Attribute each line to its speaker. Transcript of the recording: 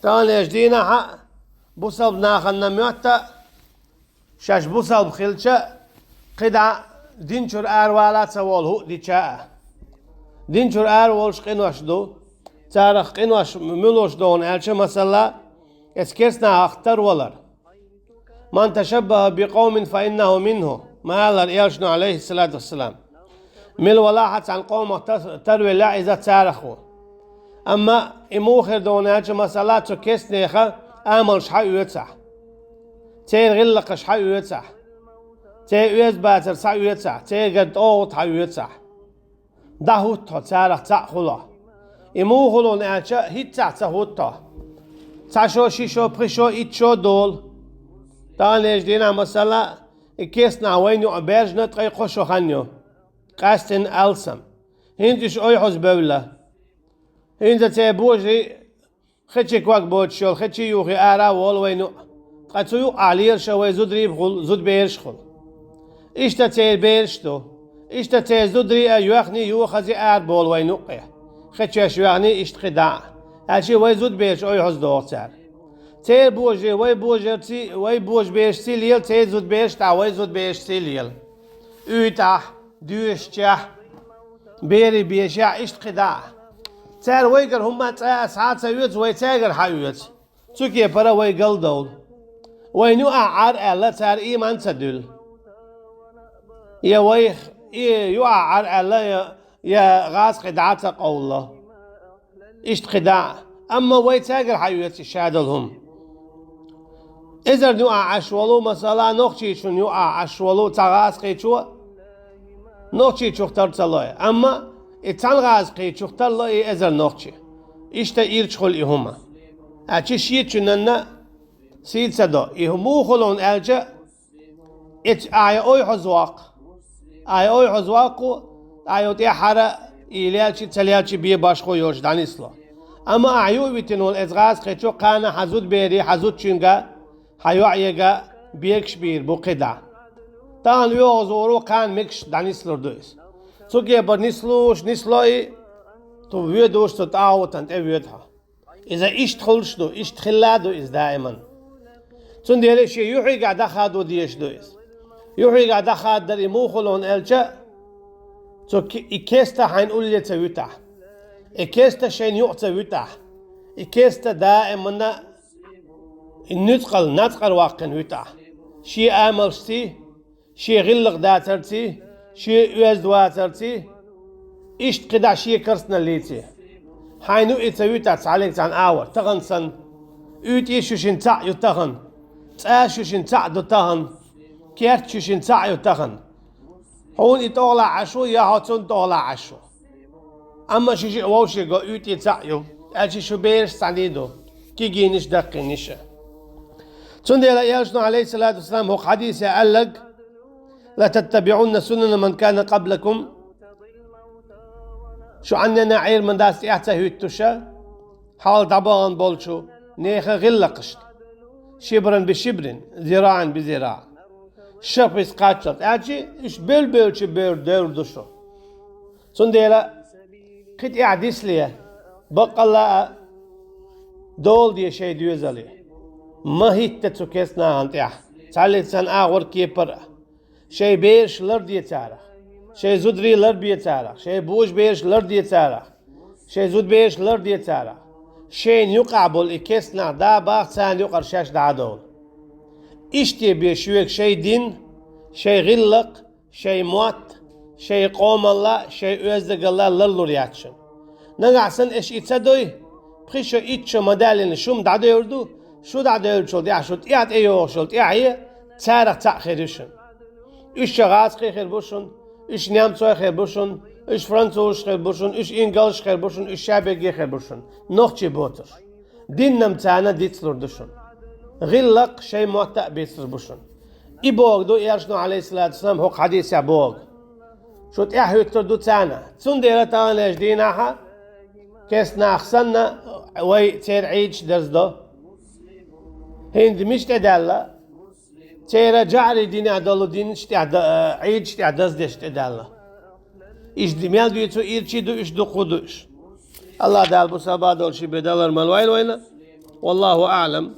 Speaker 1: تاني جدينا ها بوصل ناخنا ميوتا شاش بوصل بخلشة قدع دينشور والات سوال هو دي شاء دينشور والش قنوش دو تارخ قنوش ملوش دون الش مثلا اسكسنا اختر ولر من تشبه بقوم فإنه منه ما قال يرشنا عليه الصلاة والسلام مل ولاحت عن قوم تروي لا إذا تارخوا أما إموخر دوناج مثلا تكس نيخا آمل شحا يوتسح تير غلق شحا يوتسح تير يوز باتر سح يوتسح تير قد أوت حا يوتسح دهوت تارخ تأخلا إموخلون آجا هيت تأخوتا تشو شيشو بريشو إتشو دول تانيش دينا مثلا إكيسنا وينو أبيرجنا تغي قشو خانيو قاستن ألسم هندش أيحوز بولا هند تبوجي خدشي كواك بوتشول خدشي يوخي آرا والوينو قاتو علير شوي زدري بخل زد بيرشخل إشتا تير بيرشتو إشتا تير زدري أيوخني يوخزي آر بولوينو خدشي أشوغني إشت خداع هالشي وي زد بيرش أيحوز دوغتار تير بوجي وي بوجرتي وي بوج بيرشتي ليل تير زد بيرشتا وي زد بيرشتي ليل أوتاح دوشتاح بيري بيشا إشت خداع تار ويقر هم ساعات سيوت ويتاجر حيوت تكيه برا ويقل دول وينو أعار ألا تار إيمان تدل يا ويخ يعار ألا يا غاز خدعة قوله إشت خداع أما ويتاجر حيوت شادلهم إذا نوع عشولو مثلا نقشي شو نوع عشولو تغاز قيشوا نقشي شختار تلاي أما إتالغاز قي شختار لا إزر نقشي إشتا إيرشخل إهما أشي شيء شننا سيد صدا إهمو خلون ألجا إت آي أوي حزواق آي أوي حزواقو آيو تيحارة إليالشي تليالشي بيه باشخو يوش دانيسلا أما أعيو بيتنول إزغاز قيشو قانا حزود بيري حزود شنغا حيو عيغا بيكش بير بقدا تان يو زورو قان مكش دانيسلر دويس سوكي برنيسلوش نيسلوي تو ويدوش تتعاوتن تبيدها إذا إيش تخلش دو إيش تخلادو إز دائما تندي ليشي يوحي قاعد أخادو ديش دويس يوحي قاعد أخاد در إموخلون ألجا تو إكيستا حين أولي تبيتح إكيستا شين يؤتا بيتح إكيستا دائما نتقل واقن بيتح شي آملشتي شي غلق داترتي شي يوز دواترتي إيش قدع شي كرسنا ليتي حينو إتويتا تعليق عن آور تغنسن إيش شوشين تاع يتغن شوشين تاع دو تغن كيرت شوشين تاع يتغن هون إتوغلا عشو يا هاتون توغلا عشو أما شي ووشي قو إيتي تاع يو أجي شو بيرش سعيدو كي جينش دقينيش تندي لا يرشنا عليه الصلاة والسلام هو حديث يعلق لا تتبعون سنن من كان قبلكم شو عندنا عير من داس يحته هيتوشا حال دبان بولشو نيخا غلقشت شبرا بشبر ذراعا بذراع شبس قاتشت اجي ايش بلبلش بير دور دشو سنديلا قد اعديس ليه بقى لا دول دي شيء ديوزالي ما هيت تسوكسنا انت تعلت سن اغور كيبر شيء بيرش لرد يتعرف شيء زودري لرد يتعرف شيء بوش بيرش لرد يتعرف شيء زود بيرش لرد يتعرف شيء يقعبل إكسنا دا باختان يقر شاش دعدول إشتي بيشوك شيء دين شيء غلق شيء موت شيء قوم الله شيء أزدق الله للور ياتشن نقعسن إيش إتسدوي بخيشو إتشو مدالين شوم دعدو يردو شو دعدو يردو دي عشو تيات ايو شو تيات تارخ تأخيرشن إيش شغاز خير بوشن إيش نيامتو خير بوشن إيش فرنسوش خير بوشن إيش إنجلش خير بوشن إيش شابيجي خير بوشن نوخشي بوتر دين نمتانا ديتلور دشن غلق شيء معتق بيتر بوشن إبوغ دو إيرشنو عليه الصلاة والسلام هو حديث يابوغ شو تيحو يكتر دو تانا تسنديرا تانا ليش ديناها كيسنا أخسنا وي تير عيدش درزدو هند مش تدالا تيرا جعلي دين عدالو دين عيد عدز ديش تدالا إيش دميال ديتو إيرشي دو إيش دو قدوش الله دال بو سبا دول شي بدالر مالوين وينا والله أعلم.